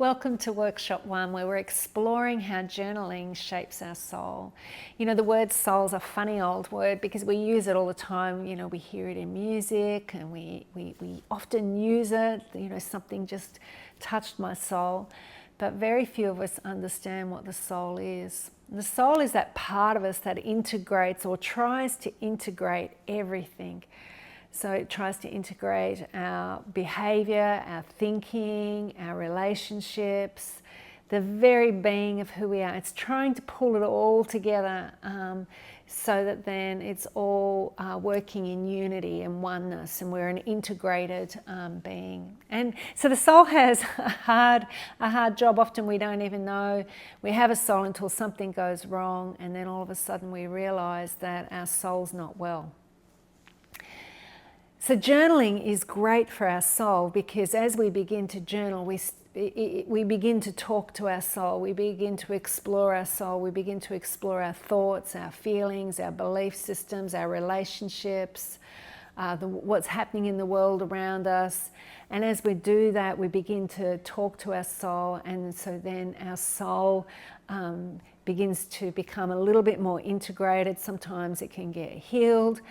Welcome to Workshop 1, where we're exploring how journaling shapes our soul. You know, the word soul's a funny old word because we use it all the time. You know, we hear it in music and we often use it. You know, something just touched my soul. But very few of us understand what the soul is. The soul is that part of us that integrates or tries to integrate everything. So it tries to integrate our behavior, our thinking, our relationships, the very being of who we are. It's trying to pull it all together so that then it's all working in unity and oneness, and we're an integrated being. And so the soul has a hard job. Often we don't even know we have a soul until something goes wrong, and then all of a sudden we realize that our soul's not well. So journaling is great for our soul because as we begin to journal, we begin to talk to our soul, we begin to explore our soul, we begin to explore our thoughts, our feelings, our belief systems, our relationships, what's happening in the world around us. And as we do that, we begin to talk to our soul, and so then our soul begins to become a little bit more integrated. Sometimes it can get healed.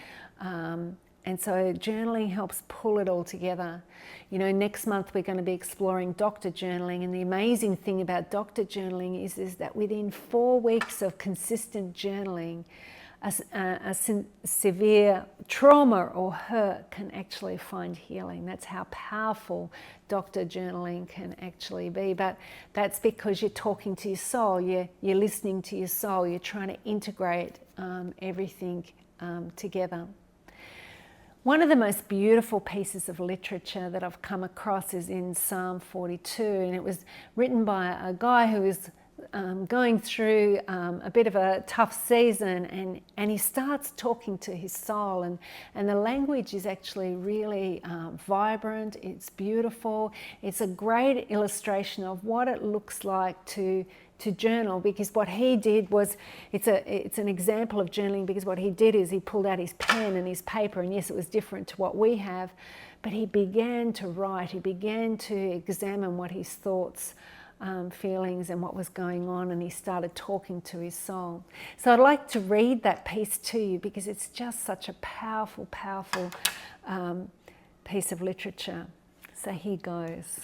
And so journaling helps pull it all together. You know, next month we're going to be exploring doctor journaling, and the amazing thing about doctor journaling is that within 4 weeks of consistent journaling, a severe trauma or hurt can actually find healing. That's how powerful doctor journaling can actually be. But that's because you're talking to your soul, you're listening to your soul, you're trying to integrate everything together. One of the most beautiful pieces of literature that I've come across is in Psalm 42, and it was written by a guy who was going through a bit of a tough season, and he starts talking to his soul, and the language is actually really vibrant, it's beautiful, it's a great illustration of what it looks like to journal, because what he did was, it's an example of journaling, because what he did is he pulled out his pen and his paper, and yes, it was different to what we have, but he began to write, he began to examine what his thoughts, feelings and what was going on, and he started talking to his soul. So I'd like to read that piece to you because it's just such a powerful piece of literature. So here goes.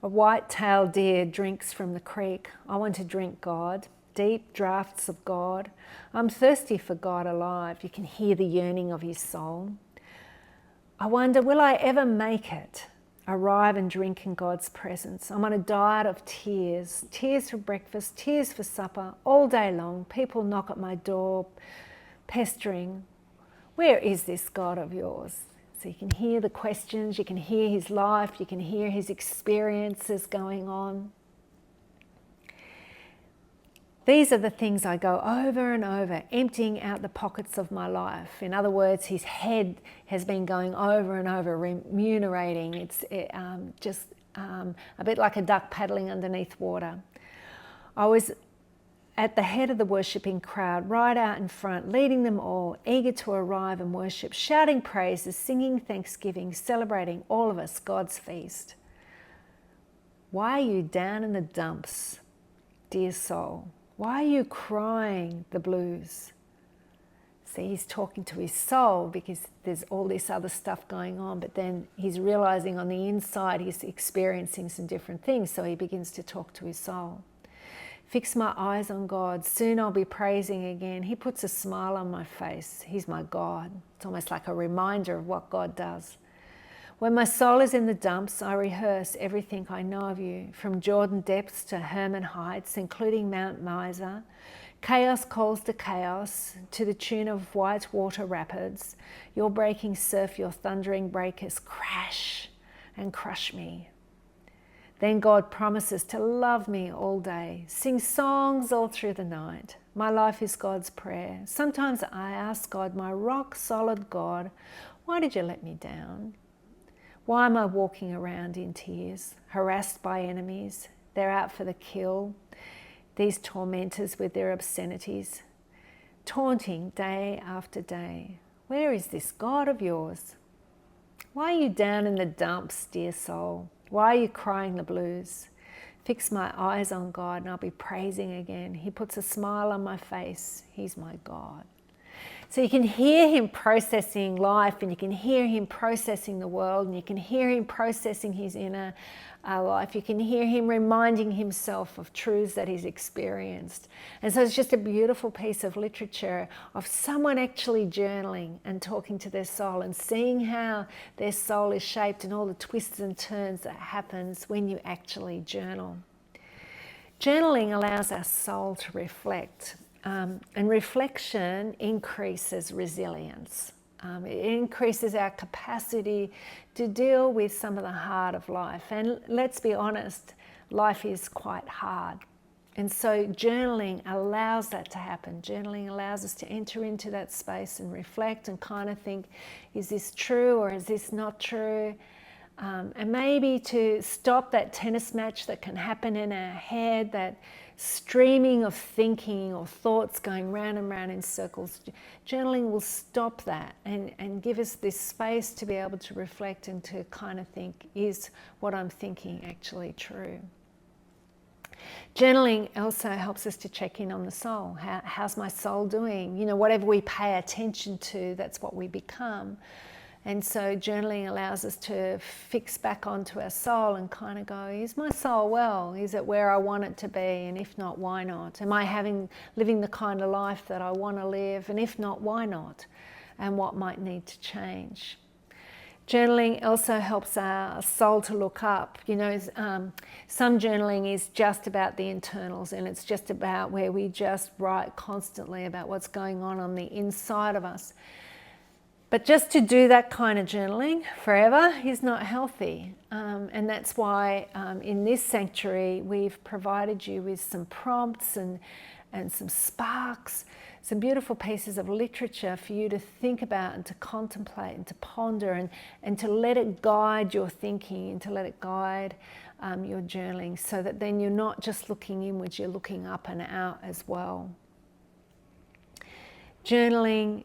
A white-tailed deer drinks from the creek. I want to drink God, deep draughts of God. I'm thirsty for God alive. You can hear the yearning of his soul. I wonder, will I ever make it? Arrive and drink in God's presence. I'm on a diet of tears. Tears for breakfast, tears for supper, all day long. People knock at my door, pestering. Where is this God of yours? So you can hear the questions, you can hear his life, you can hear his experiences going on. These are the things I go over and over, emptying out the pockets of my life. In other words, his head has been going over and over, remunerating. It's just a bit like a duck paddling underneath water. I was at the head of the worshipping crowd, right out in front, leading them all, eager to arrive and worship, shouting praises, singing thanksgiving, celebrating all of us, God's feast. Why are you down in the dumps, dear soul? Why are you crying the blues? See, he's talking to his soul because there's all this other stuff going on, but then he's realizing on the inside he's experiencing some different things, so he begins to talk to his soul. Fix my eyes on God. Soon I'll be praising again. He puts a smile on my face. He's my God. It's almost like a reminder of what God does. When my soul is in the dumps, I rehearse everything I know of you, from Jordan depths to Hermon heights, including Mount Mizar. Chaos calls to chaos, to the tune of white water rapids. Your breaking surf, your thundering breakers crash and crush me. Then God promises to love me all day, sing songs all through the night. My life is God's prayer. Sometimes I ask God, my rock-solid God, why did you let me down? Why am I walking around in tears, harassed by enemies? They're out for the kill, these tormentors with their obscenities, taunting day after day. Where is this God of yours? Why are you down in the dumps, dear soul? Why are you crying the blues? fix my eyes on God and I'll be praising again. He puts a smile on my face. He's my God. So you can hear him processing life, and you can hear him processing the world, and you can hear him processing his inner life. You can hear him reminding himself of truths that he's experienced. And so it's just a beautiful piece of literature of someone actually journaling and talking to their soul and seeing how their soul is shaped and all the twists and turns that happens when you actually journal. Journaling allows our soul to reflect. And reflection increases resilience. It increases our capacity to deal with some of the hard of life. And let's be honest, life is quite hard. And so journaling allows that to happen. Journaling allows us to enter into that space and reflect and kind of think, is this true or is this not true? And maybe to stop that tennis match that can happen in our head, that streaming of thinking or thoughts going round and round in circles. Journaling will stop that and give us this space to be able to reflect and to kind of think, is what I'm thinking actually true? Journaling also helps us to check in on the soul. How's my soul doing? You know, whatever we pay attention to, that's what we become. And so journaling allows us to fix back onto our soul and kind of go, is my soul well? Is it where I want it to be? And if not, why not? Am I living the kind of life that I want to live? And if not, why not? And what might need to change? Journaling also helps our soul to look up. You know, some journaling is just about the internals, and it's just about where we just write constantly about what's going on the inside of us. But just to do that kind of journaling forever is not healthy. And that's why in this sanctuary, we've provided you with some prompts and some sparks, some beautiful pieces of literature for you to think about and to contemplate and to ponder and to let it guide your thinking and to let it guide your journaling, so that then you're not just looking inwards, you're looking up and out as well. Journaling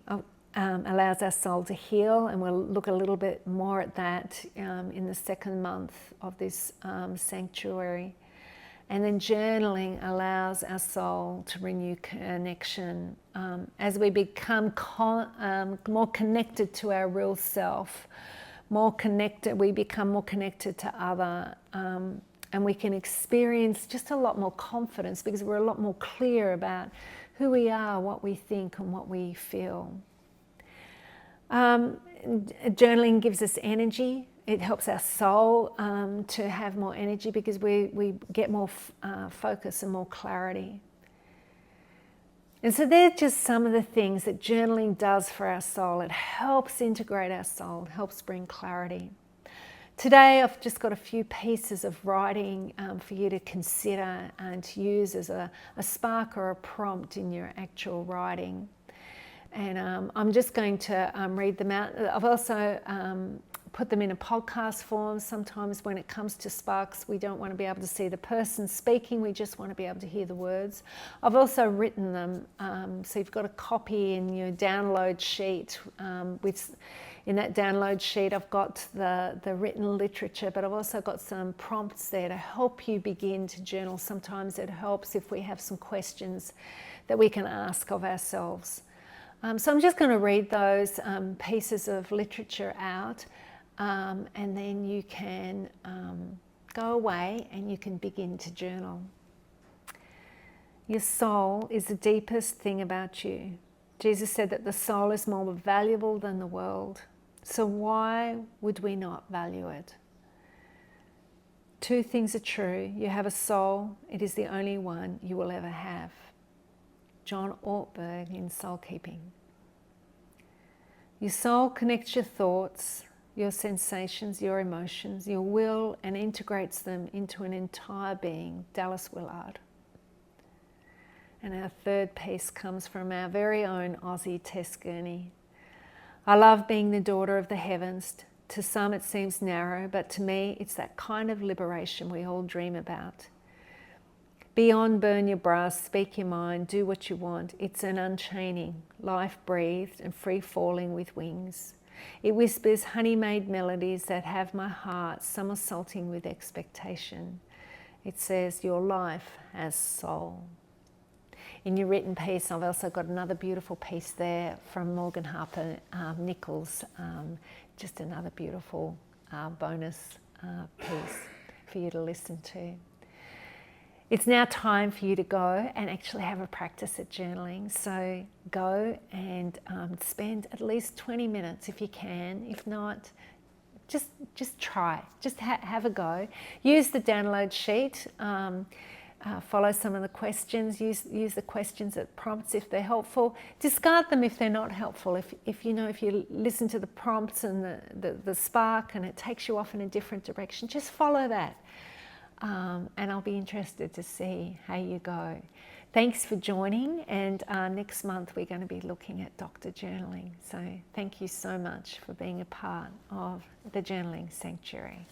allows our soul to heal, and we'll look a little bit more at that in the second month of this sanctuary. And then journaling allows our soul to renew connection. As we become more connected to our real self, we become more connected to other, and we can experience just a lot more confidence because we're a lot more clear about who we are, what we think, and what we feel. Journaling gives us energy. It helps our soul to have more energy because we get more focus and more clarity. And so they're just some of the things that journaling does for our soul. It helps integrate our soul, helps bring clarity. Today I've just got a few pieces of writing for you to consider and to use as a spark or a prompt in your actual writing. And I'm just going to read them out. I've also put them in a podcast form. Sometimes when it comes to sparks, we don't want to be able to see the person speaking, we just want to be able to hear the words. I've also written them, so you've got a copy in your download sheet. In that download sheet, I've got the written literature, but I've also got some prompts there to help you begin to journal. Sometimes it helps if we have some questions that we can ask of ourselves. So I'm just going to read those pieces of literature out, and then you can go away and you can begin to journal. Your soul is the deepest thing about you. Jesus said that the soul is more valuable than the world. So why would we not value it? Two things are true. You have a soul. It is the only one you will ever have. John Ortberg in Soul Keeping. Your soul connects your thoughts, your sensations, your emotions, your will, and integrates them into an entire being. Dallas Willard. And our third piece comes from our very own Aussie Tess Gurney. I love being the daughter of the heavens. To some it seems narrow, but to me it's that kind of liberation we all dream about. Be on, burn your bras, speak your mind, do what you want. It's an unchaining, life breathed and free falling with wings. It whispers honey-made melodies that have my heart somersaulting with expectation. It says, your life has soul. In your written piece, I've also got another beautiful piece there from Morgan Harper Nichols, just another beautiful bonus piece for you to listen to. It's now time for you to go and actually have a practice at journaling. So go and spend at least 20 minutes if you can. If not, just try. Just have a go. Use the download sheet. Follow some of the questions. Use the questions as prompts if they're helpful. Discard them if they're not helpful. If you listen to the prompts and the spark and it takes you off in a different direction, just follow that. And I'll be interested to see how you go. Thanks for joining, and next month we're going to be looking at Dr. Journaling. So thank you so much for being a part of the Journaling Sanctuary.